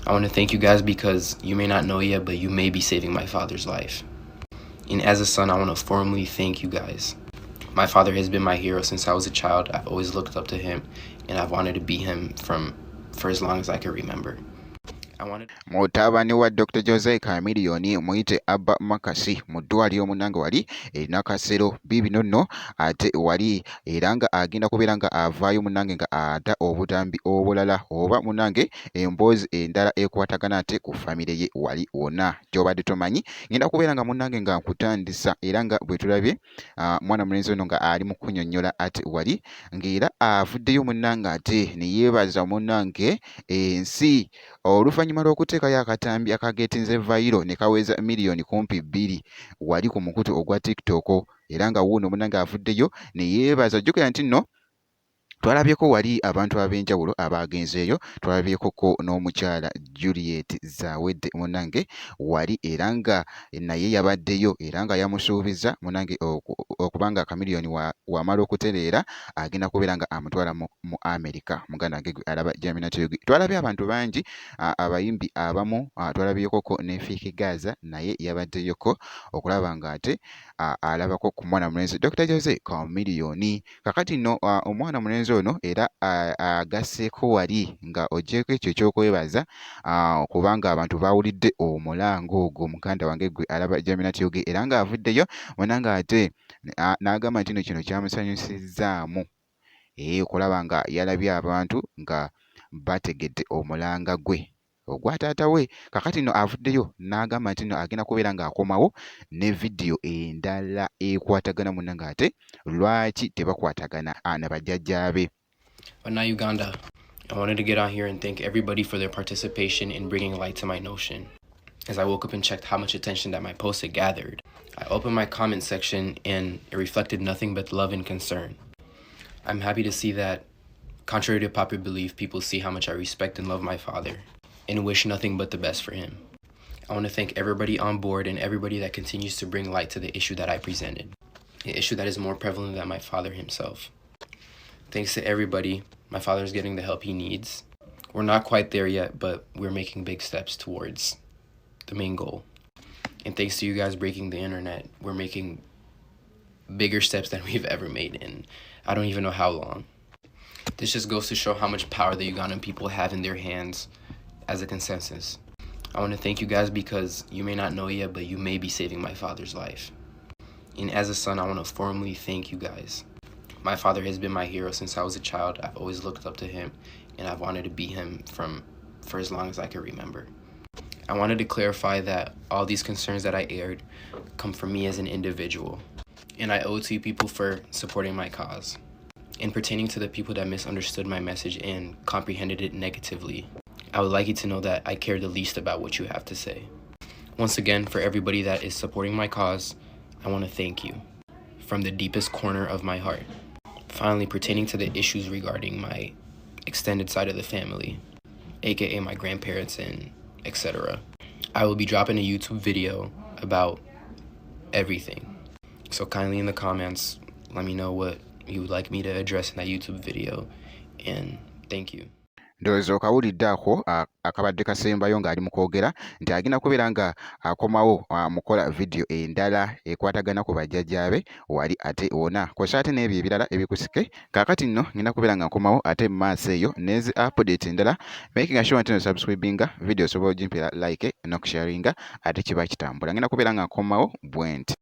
I want to thank you guys because you may not know yet, but you may be saving my father's life. And as a son, I want to formally thank you guys. My father has been my hero since I was a child. I've always looked up to him, and I've wanted to be him for as long as I can remember. Mutabani wa Dr. Jose Chameleone muyite abamakasi mudwaliro munange wali erina kasero bibino nno ate wali era nga agenda kubeera nga avaayo munange nga ata obutambi obulala oba munange emboozi endala ekwatagana ate ku famire ye wali wonna gy'obadde tomanyi. Ngenda kubeera nga munange nga nkutandisa era nga bwe tulabye mwana mulenzi ono nga ali mu kunnyonnyola ate wali ng'era avuddeyo munange ate ne yeebaza munange ensi oluvannyuma lw'okuteekayo akatambi akageetinze vayiro ne kaweza miliyoni kumpi 2 wali ku mukutu ogwa TikTok era nga wuuno munange avuddeyo ne yeebaza. Jjukira nti nno twalabyeko wali abantu ab'enjawulo abagenzeeyo, twalabyekoko n'omukyala Juliet Zawedde munange wali era nga naye yabaddeyo era nga yamusuubiza munange okubanga akamiliyoni wamala okutereera agenda kubeera nga amutwala mu America. Muganda wange gwe alaba Nutty. Twalabye abantu bangi abayimbi abamu, twalabyekoko ne Fiiki Gaza naye yabaddeyoko okulaba nga ate alabako ku mwana mulenzi Dr. Jose Chameleone. Kakati nno omwana mulenzi ono era agasseeko wali nga oggyeko ekyo eky'okwebaza kubanga abantu bawulidde omulango ogwo. Muganda wange gwe alaba Nutty era ng'avuddeyo munange ate n'agamba nti nno kino kyamusanyusizzaamu okulaba nga yalabye abantu nga bategedde omulanga gwe ogwa taata we. Kakati nno avuddeyo n'agamba nti nno agenda kubeera ng'akomawo ne vidiyo endala ekwatagana munange ate lwaki tebakwatagana na bajjajja be. But now Uganda, I wanted to get on here and thank everybody for their participation in bringing light to my notion. As I woke up and checked how much attention that my post had gathered, I opened my comment section and it reflected nothing but love and concern. I'm happy to see that, contrary to popular belief, people see how much I respect and love my father and wish nothing but the best for him. I want to thank everybody on board and everybody that continues to bring light to the issue that I presented, an issue that is more prevalent than my father himself. Thanks to everybody, my father is getting the help he needs. We're not quite there yet, but we're making big steps towards the main goal. And thanks to you guys breaking the internet, we're making bigger steps than we've ever made in I don't even know how long. This just goes to show how much power the Ugandan people have in their hands as a consensus. I want to thank you guys because you may not know yet, but you may be saving my father's life. And as a son, I want to formally thank you guys. My father has been my hero since I was a child. I've always looked up to him, and I've wanted to be him for as long as I can remember. I wanted to clarify that all these concerns that I aired come from me as an individual, and I owe it to you people for supporting my cause. And pertaining to the people that misunderstood my message and comprehended it negatively, I would like you to know that I care the least about what you have to say. Once again, for everybody that is supporting my cause, I want to thank you from the deepest corner of my heart. Finally, pertaining to the issues regarding my extended side of the family, aka my grandparents and etc., I will be dropping a YouTube video about everything. So kindly in the comments, let me know what you would like me to address in that YouTube video, and thank you. Ndowooza okawulidde ako akabadde kasembayo ng'ali mu kwogera nti agenda kubeera nga akomawo mukola vidiyo endala ekwatagana ku bajjajja be wali ate wonna kw'ossa ate n'ebyo ebirala ebikusike. Kaakati nno ngenda kubeera nga nkomawo ate mu maaso eyo n'ezi update endala, making sure nti no subscribinga vidiyo osobola ogimpira like n'okusharinga ate kiba kitambula. Ngenda kubeera nga nkomawo bwe nti.